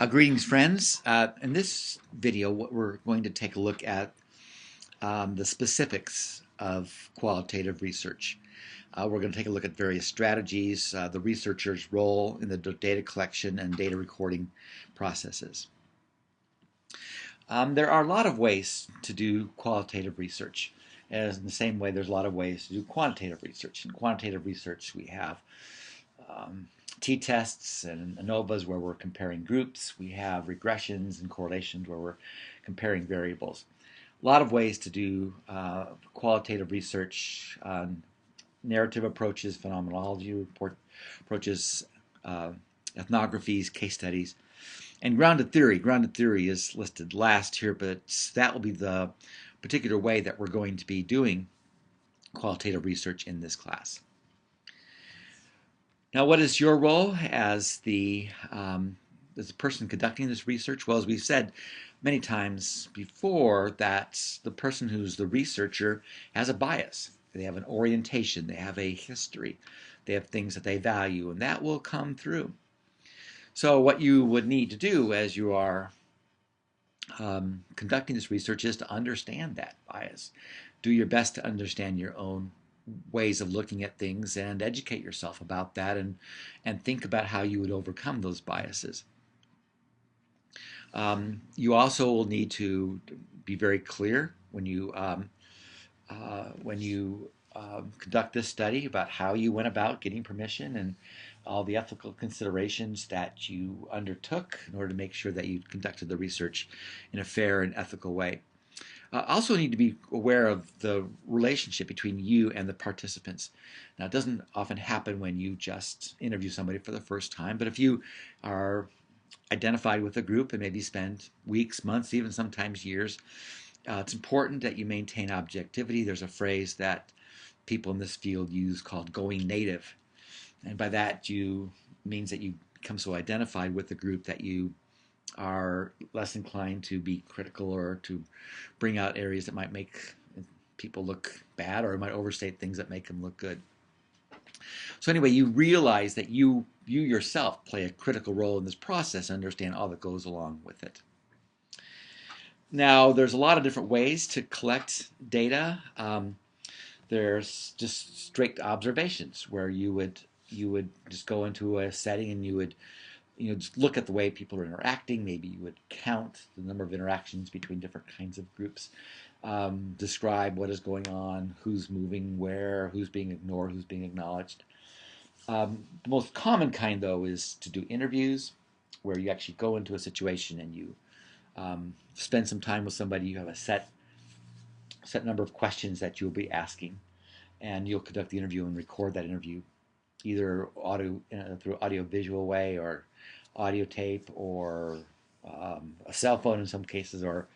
Greetings, friends. In this video, what we're going to take a look at the specifics of qualitative research. We're going to take a look at various strategies, the researcher's role in the data collection and data recording processes. There are a lot of ways to do qualitative research, as in the same way there's a lot of ways to do quantitative research. In quantitative research, we have t-tests and ANOVAs where we're comparing groups. We have regressions and correlations where we're comparing variables. A lot of ways to do qualitative research, narrative approaches, phenomenology approaches, ethnographies, case studies, and grounded theory. Grounded theory is listed last here, but that will be the particular way that we're going to be doing qualitative research in this class. Now, what is your role as the person conducting this research? Well, as we've said many times before, that the person who's the researcher has a bias. They have an orientation, they have a history, they have things that they value, and that will come through. So what you would need to do as you are conducting this research is to understand that bias. Do your best to understand your own ways of looking at things and educate yourself about that, and think about how you would overcome those biases. You also will need to be very clear when you conduct this study about how you went about getting permission and all the ethical considerations that you undertook in order to make sure that you conducted the research in a fair and ethical way. Also need to be aware of the relationship between you and the participants. Now, it doesn't often happen when you just interview somebody for the first time, but if you are identified with a group and maybe spend weeks, months, even sometimes years, it's important that you maintain objectivity. There's a phrase that people in this field use called going native. And by that, means that you become so identified with the group that you are less inclined to be critical or to bring out areas that might make people look bad, or might overstate things that make them look good. So anyway, you realize that you yourself play a critical role in this process and understand all that goes along with it. Now, there's a lot of different ways to collect data. There's just strict observations where you would just go into a setting and you would just look at the way people are interacting. Maybe you would count the number of interactions between different kinds of groups, describe what is going on, who's moving where, who's being ignored, who's being acknowledged. The most common kind, though, is to do interviews where you actually go into a situation and you spend some time with somebody. You have a set number of questions that you'll be asking, and you'll conduct the interview and record that interview either through audio-visual way, or audio tape, or a cell phone in some cases, or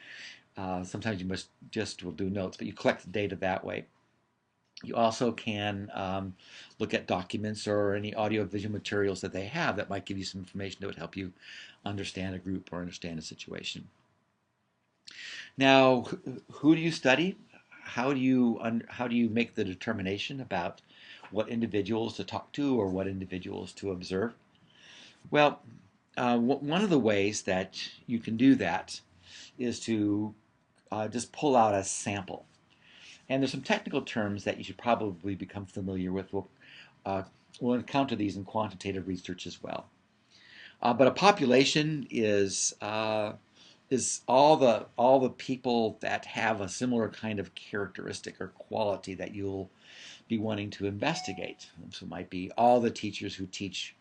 sometimes you will do notes, but you collect the data that way. You also can look at documents or any audio-visual materials that they have that might give you some information that would help you understand a group or understand a situation. Now, who do you study? How do you make the determination about what individuals to talk to or what individuals to observe? Well, one of the ways that you can do that is to just pull out a sample. And there's some technical terms that you should probably become familiar with. We'll encounter these in quantitative research as well. But a population is all the people that have a similar kind of characteristic or quality that you'll be wanting to investigate. So it might be all the teachers who teach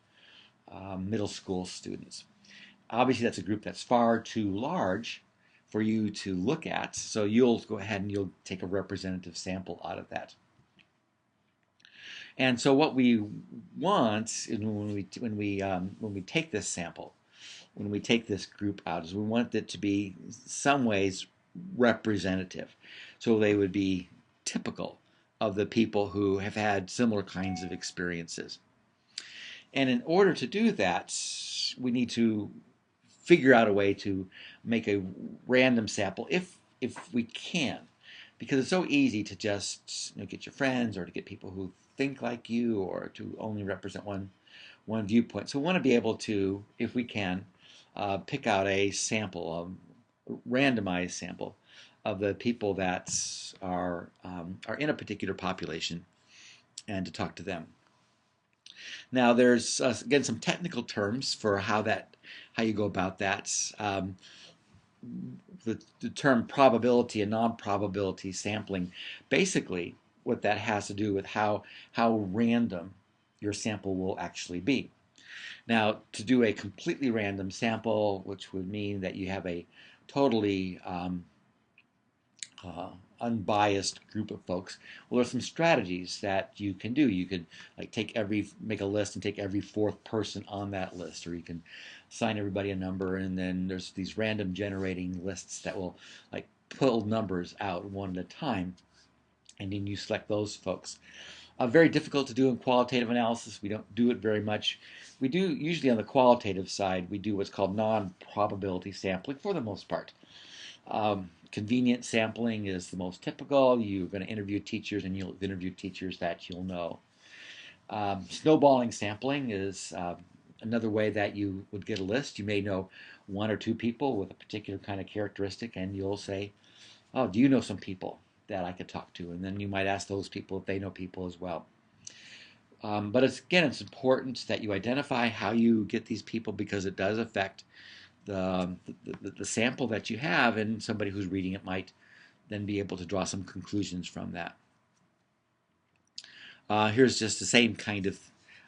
middle school students. Obviously, that's a group that's far too large for you to look at, so you'll go ahead and you'll take a representative sample out of that. And so what we want is when we take this sample, when we take this group out, is we want it to be some ways representative. So they would be typical of the people who have had similar kinds of experiences. And in order to do that, we need to figure out a way to make a random sample if we can, because it's so easy to just get your friends or to get people who think like you or to only represent one viewpoint. So we want to be able to, if we can, pick out a sample, a randomized sample of the people that are in a particular population, and to talk to them. Now, there's again some technical terms for how you go about that. The term probability and non-probability sampling, basically, what that has to do with how random your sample will actually be. Now, to do a completely random sample, which would mean that you have a totally unbiased group of folks, well, there's some strategies that you can do. You could like make a list and take every fourth person on that list, or you can assign everybody a number, and then there's these random generating lists that will like pull numbers out one at a time, and then you select those folks. Very difficult to do in qualitative analysis. We don't do it very much. We do usually on the qualitative side, we do what's called non-probability sampling for the most part. Convenient sampling is the most typical. You're going to interview teachers, and you'll interview teachers that you'll know. Snowballing sampling is another way that you would get a list. You may know one or two people with a particular kind of characteristic, and you'll say, oh, do you know some people that I could talk to? And then you might ask those people if they know people as well. But it's important that you identify how you get these people, because it does affect the sample that you have, and somebody who's reading it might then be able to draw some conclusions from that. Here's just the same kind of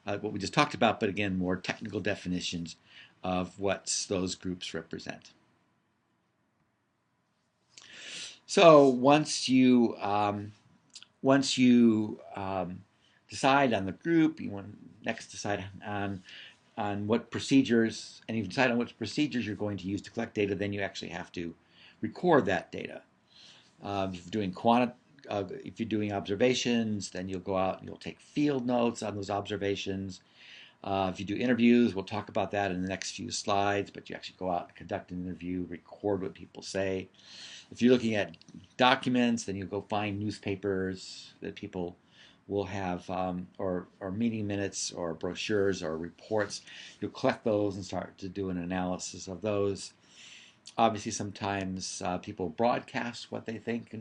what we just talked about, but again, more technical definitions of what those groups represent. So once you decide on the group, you want to next decide on what procedures, and you decide on which procedures you're going to use to collect data, then you actually have to record that data. If you're doing observations, then you'll go out and you'll take field notes on those observations. If you do interviews, we'll talk about that in the next few slides, but you actually go out and conduct an interview, record what people say. If you're looking at documents, then you go find newspapers that people will have, or meeting minutes, or brochures, or reports. You'll collect those and start to do an analysis of those. Obviously, sometimes people broadcast what they think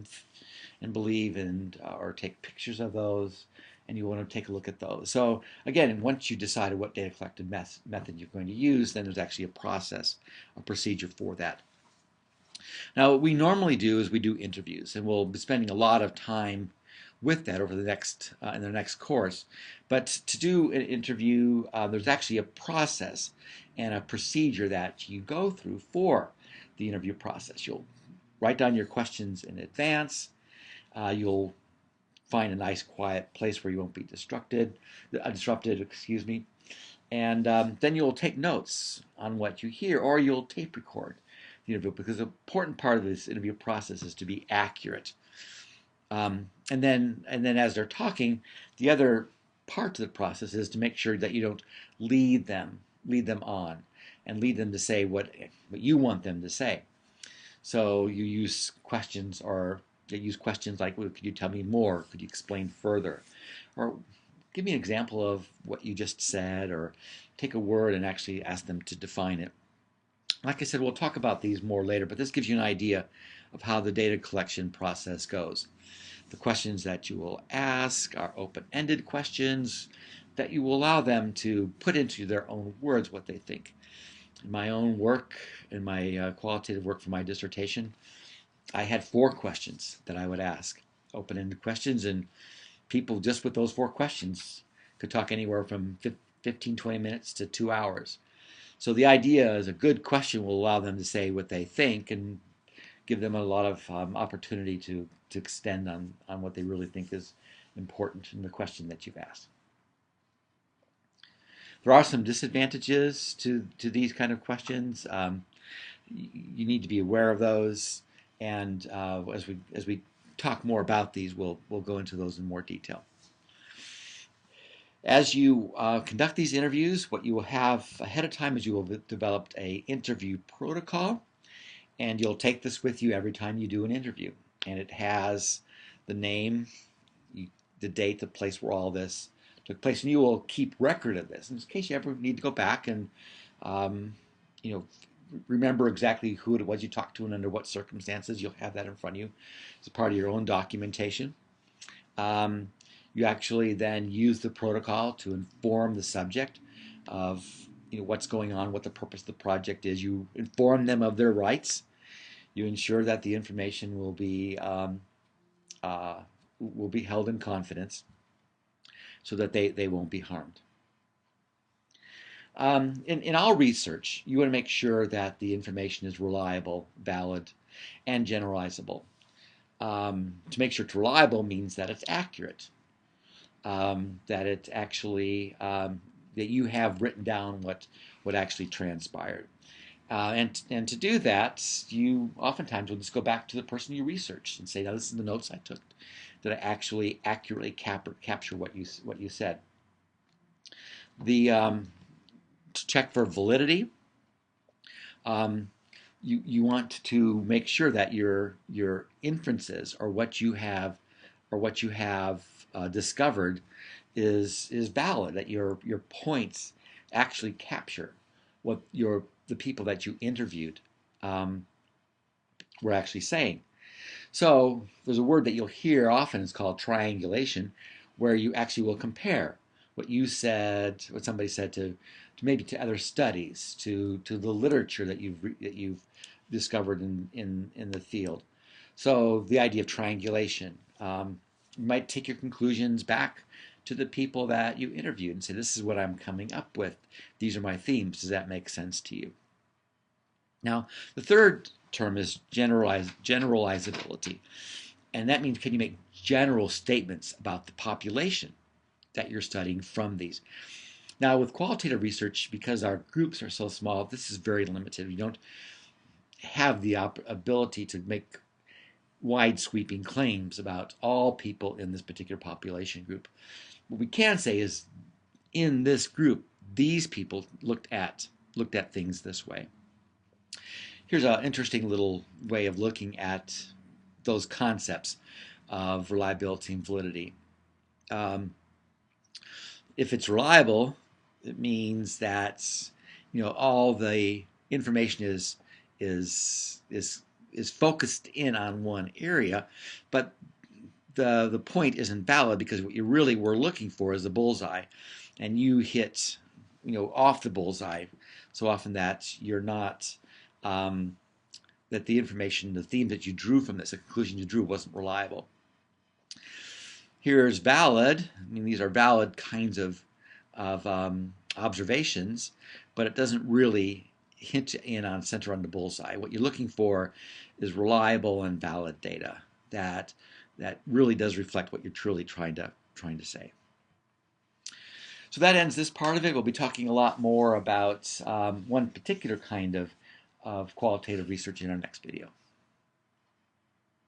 and believe, and or take pictures of those, and you want to take a look at those. So again, once you decided what data collected method you're going to use, then there's actually a procedure for that. Now, what we normally do is we do interviews, and we'll be spending a lot of time with that over the next in the next course. But to do an interview, there's actually a process and a procedure that you go through for the interview process. You'll write down your questions in advance. You'll find a nice quiet place where you won't be disrupted, and then you'll take notes on what you hear, or you'll tape record the interview, because the important part of this interview process is to be accurate. And then as they're talking, the other part of the process is to make sure that you don't lead them on, and lead them to say what you want them to say. So you use questions, like, well, could you tell me more? Could you explain further? Or give me an example of what you just said, or take a word and actually ask them to define it. Like I said, we'll talk about these more later, but this gives you an idea of how the data collection process goes. The questions that you will ask are open-ended questions that you will allow them to put into their own words what they think. In my own work, in my qualitative work for my dissertation, I had 4 questions that I would ask, open-ended questions, and people just with those 4 questions could talk anywhere from 15, 20 minutes to 2 hours. So the idea is a good question will allow them to say what they think, and give them a lot of opportunity to extend on what they really think is important in the question that you've asked. There are some disadvantages to these kind of questions. You need to be aware of those, and as we talk more about these, we'll go into those in more detail. As you conduct these interviews, what you will have ahead of time is you will have developed an interview protocol, and you'll take this with you every time you do an interview. And it has the name, the date, the place where all this took place, and you will keep record of this in case you ever need to go back and remember exactly who it was you talked to and under what circumstances. You'll have that in front of you as part of your own documentation. Um, you actually then use the protocol to inform the subject of what's going on, what the purpose of the project is. You inform them of their rights. You ensure that the information uh, will be held in confidence so that they won't be harmed. In all research, you want to make sure that the information is reliable, valid, and generalizable. To make sure it's reliable means that it's accurate, that it actually that you have written down what actually transpired. And to do that, you oftentimes will just go back to the person you researched and say, "Now this is the notes I took. Did I actually accurately capture what you said?" The To check for validity, um, you want to make sure that your inferences or what you have discovered is valid. That your points actually capture what the people that you interviewed um, were actually saying. So there's a word that you'll hear often. It's called triangulation, where you actually will compare what you said, what somebody said to maybe to other studies, to the literature that you've discovered in the field. So the idea of triangulation. You might take your conclusions back to the people that you interviewed and say, "This is what I'm coming up with. These are my themes. Does that make sense to you?" Now, the third term is generalizability. And that means, can you make general statements about the population that you're studying from these? Now, with qualitative research, because our groups are so small, this is very limited. We don't have the ability to make wide sweeping claims about all people in this particular population group. What we can say is, in this group, these people looked at things this way. Here's an interesting little way of looking at those concepts of reliability and validity. Um, if it's reliable, it means that all the information is focused in on one area, but the point isn't valid because what you really were looking for is a bullseye, and you hit off the bullseye so often that you're not that the information, the theme that you drew from this, the conclusion you drew, wasn't reliable. Here's valid. I mean, these are valid kinds of observations, but it doesn't really hint in on center on the bullseye. What you're looking for is reliable and valid data that really does reflect what you're truly trying to say. So that ends this part of it. We'll be talking a lot more about one particular kind of qualitative research in our next video.